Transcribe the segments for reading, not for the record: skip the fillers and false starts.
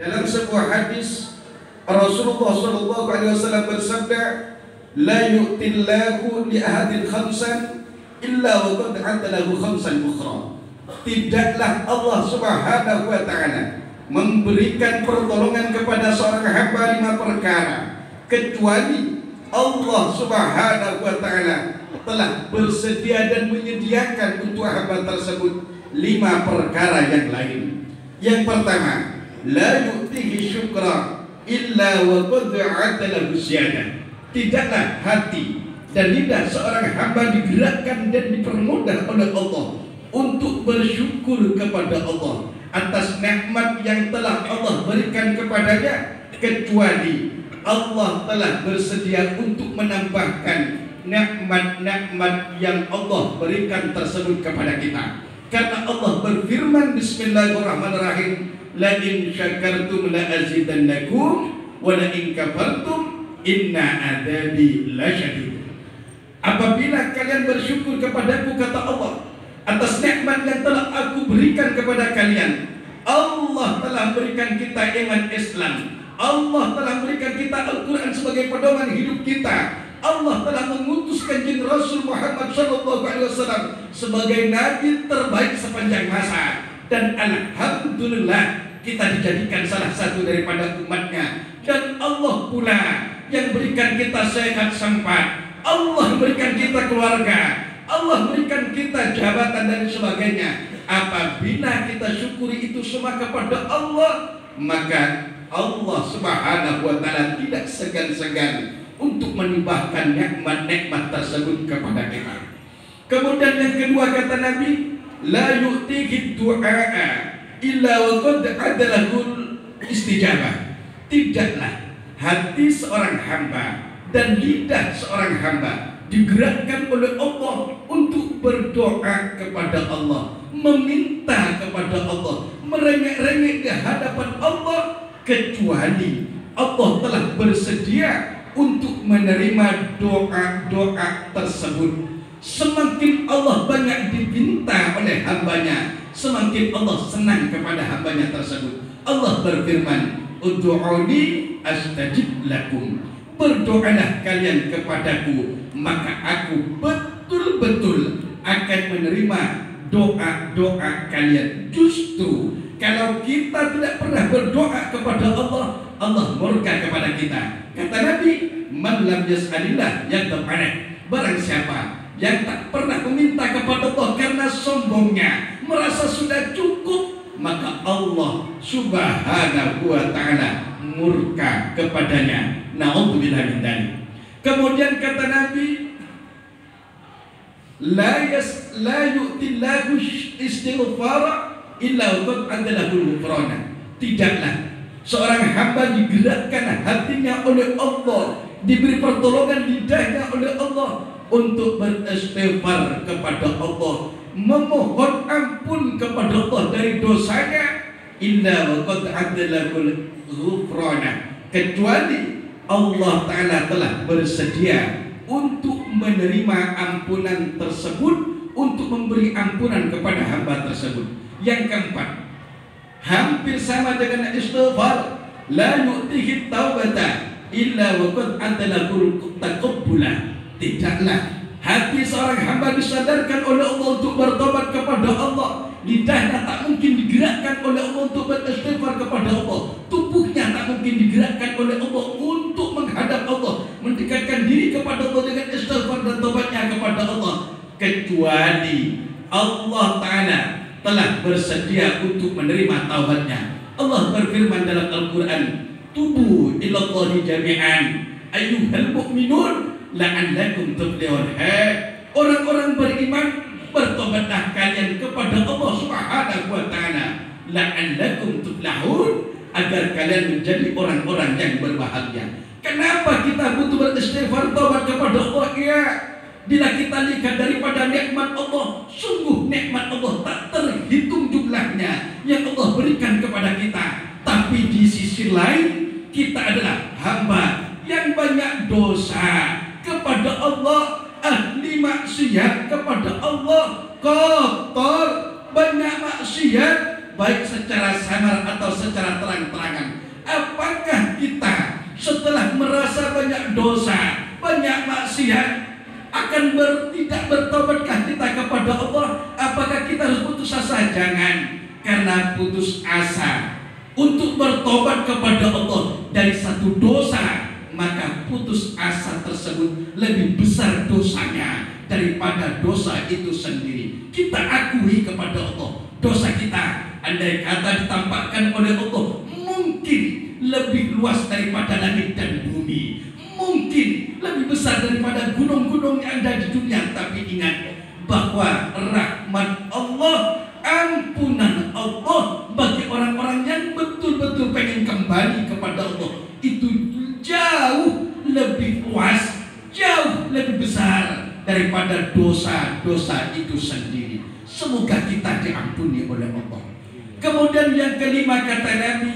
Dalam sebuah hadis Rasulullah SAW bersabda, la yu'tillahu li ahadin khamsan illa wa qad adalahu khamsan ukhra. Tidaklah Allah Subhanahu wa taala memberikan pertolongan kepada seorang hamba 5 perkara kecuali Allah Subhanahu wa taala telah bersedia dan menyediakan untuk hamba tersebut 5 perkara yang lain. Yang pertama, la yu'tihi syukra illa wa qad adalahu ziyadah. Tidaklah hati dan lidah seorang hamba digerakkan dan dipermudah oleh Allah untuk bersyukur kepada Allah atas nikmat yang telah Allah berikan kepadanya, kecuali Allah telah bersedia untuk menambahkan nikmat-nikmat yang Allah berikan tersebut kepada kita. Karena Allah berfirman, Bismillahirrahmanirrahim, la in syakartum la azidannakum wa la in kafartum inna adabi lasyadid. Apabila kalian bersyukur kepadaku, kata Allah, atas nikmat yang telah aku berikan kepada kalian, Allah telah berikan kita iman Islam, Allah telah berikan kita Al-Quran sebagai pedoman hidup kita, Allah telah mengutus kanjeng Rasul Muhammad SAW sebagai nabi terbaik sepanjang masa, dan alhamdulillah kita dijadikan salah satu daripada umatnya. Dan Allah pula yang berikan kita sehat sempat, Allah berikan kita keluarga, Allah berikan kita jabatan dan sebagainya. Apabila kita syukuri itu semua kepada Allah, maka Allah Subhanahu wa taala tidak segan-segan untuk menimbahkan nikmat-nikmat tersebut kepada kita. Kemudian yang kedua kata Nabi, la yu'tihi du'a illa wa qad adalahul istijabah. Tidaklah hati seorang hamba dan lidah seorang hamba digerakkan oleh Allah untuk berdoa kepada Allah, meminta kepada Allah, merengek-rengek di hadapan Allah, kecuali Allah telah bersedia untuk menerima doa-doa tersebut. Semakin Allah banyak diminta oleh hambanya, semakin Allah senang kepada hambanya tersebut. Allah berfirman, ud'uni astajib lakum. Berdoalah kalian kepadaku, maka aku betul-betul akan menerima doa-doa kalian. Justru kalau kita tidak pernah berdoa kepada Allah, Allah murka kepada kita. Kata Nabi, man lam yas'alillah yaghdab. Barang siapa yang tak pernah meminta kepada Allah karena sombongnya, merasa sudah cukup, maka Allah Subhanahu wa taala murka kepadanya. Na'udzubillah min dzalik. Kemudian kata Nabi, la yu'tillahu istighfara illa qad adalahu ghufrana. Tidaklah seorang hamba digerakkan hatinya oleh Allah, diberi pertolongan lidahnya oleh Allah untuk beristighfar kepada Allah, memohon ampun kepada Allah dari dosanya, illa qad adalahu ghufrana, kecuali Allah Ta'ala telah bersedia untuk menerima ampunan tersebut, untuk memberi ampunan kepada hamba tersebut. Yang keempat, hampir sama dengan istighfar, la yu'tihi taubata illa wa qad adalahu taqabbula. Tidaklah hati seorang hamba disadarkan oleh Allah untuk bertobat kepada Allah, lidahnya tak mungkin digerakkan oleh Allah untuk beristighfar kepada Allah, tubuhnya tak mungkin digerakkan oleh Allah untuk menghadap Allah, mendekatkan diri kepada Allah dengan istighfar dan tobatnya kepada Allah, kecuali Allah Ta'ala telah bersedia untuk menerima taubatnya. Allah berfirman dalam Al-Quran, tubu ilallahi jami'an ayyuhal mu'minun la'allakum tuflihun. Orang-orang beriman, bertobatlah kalian kepada Allah Subhanahu wa taala, la'allakum tuflihun, agar kalian menjadi orang-orang yang berbahagia. Kenapa kita butuh beristighfar, tobat kepada Allah? Ya, bila kita lihat daripada nikmat Allah, sungguh nikmat Allah tak terhitung jumlahnya yang Allah berikan kepada kita. Tapi di sisi lain, kita adalah hamba yang banyak dosa kepada Allah, ahli maksiat kepada Allah, kotor, banyak maksiat, baik secara samar atau secara terang-terangan. banyak dosa, banyak maksiat, akan tidak bertobatkah kita kepada Allah? Apakah kita harus putus asa? Jangan. Karena putus asa untuk bertobat kepada Allah dari satu dosa, maka putus asa tersebut lebih besar dosanya daripada dosa itu sendiri. Kita akui kepada Allah dosa kita, andai kata ditampakkan oleh Allah, mungkin lebih luas daripada langit dan bumi, mungkin lebih besar daripada gunung-gunung yang ada di dunia. Tapi ingat bahwa rahmat Allah, ampunan Allah bagi orang-orang yang betul-betul pengen kembali kepada Allah, itu jauh lebih luas, jauh lebih besar daripada dosa-dosa itu sendiri. Semoga kita diampuni oleh Allah. Kemudian yang kelima kata Nabi,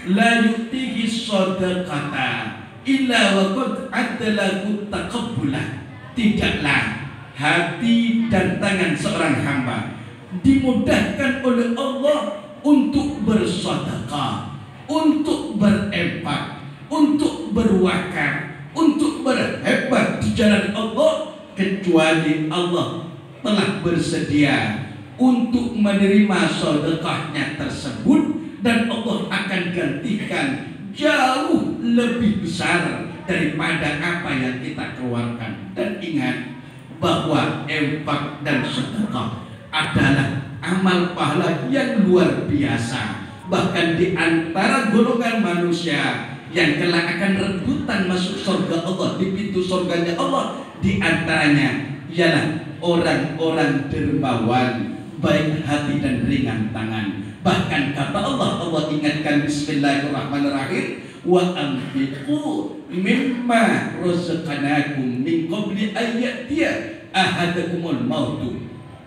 la yutihi shadaqata illa wa qad adalahu taqabbulah. Tidaklah hati dan tangan seorang hamba dimudahkan oleh Allah untuk bersedekah, untuk berimpak, untuk berwakaf, untuk berhebat di jalan Allah, kecuali Allah telah bersedia untuk menerima sedekahnya tersebut, dan Allah akan gantikan jauh lebih besar daripada apa yang kita keluarkan. Dan ingat bahwa infak dan sedekah adalah amal pahala yang luar biasa. Bahkan di antara golongan manusia yang kelak akan rebutan masuk surga Allah, di pintu surganya Allah, di antaranya ialah orang-orang dermawan, baik hati dan ringan tangan. Bahkan kata Allah ingatkan, bismillahirrahmanirrahim, wa anfiqu mimma razaqnakum min qabli an ya'tiya ahadakumul mautu.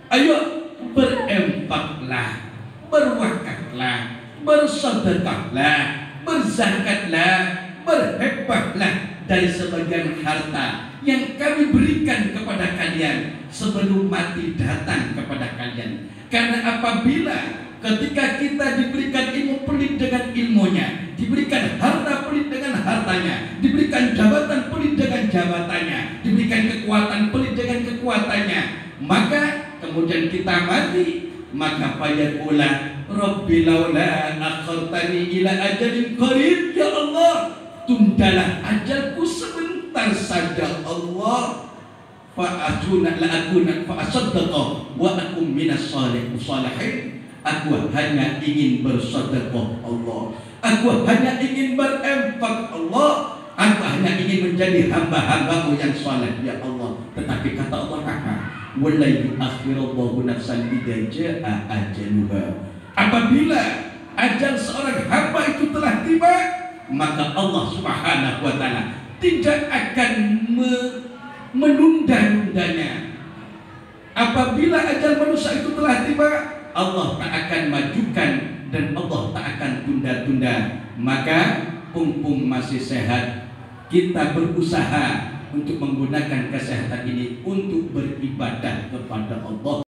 Ayo berinfaklah, berwakaflah, bersedekahlah, berzakatlah, berhebahlah dari sebagian harta yang kami berikan kepada kalian sebelum mati datang kepada kalian. Karena apabila ketika kita diberikan ilmu pelit dengan ilmunya, diberikan harta pelit dengan hartanya, diberikan jabatan pelit dengan jabatannya, diberikan kekuatan pelit dengan kekuatannya, maka kemudian kita mati, maka fayaqula rabbi laula akhartani ila ajalin qarib, ya Allah, tundalah ajalku sebentar saja Allah, fa'atuna la'akuna fa'asaddaqa wa akum minas salihin. Aku hanya ingin bersedekah Allah, aku hanya ingin berinfak Allah, aku hanya ingin menjadi hamba-hambamu yang saleh ya Allah. Tetapi kata Allah, wala yu'akhirullahu nafsan idza jaa ajaluha. Apabila ajal seorang hamba itu telah tiba, maka Allah Subhanahu wa taala tidak akan menunda-nundanya. Apabila ajal manusia itu telah tiba, Allah tak akan majukan dan Allah tak akan tunda-tunda. Maka mumpung masih sehat, kita berusaha untuk menggunakan kesehatan ini untuk beribadah kepada Allah.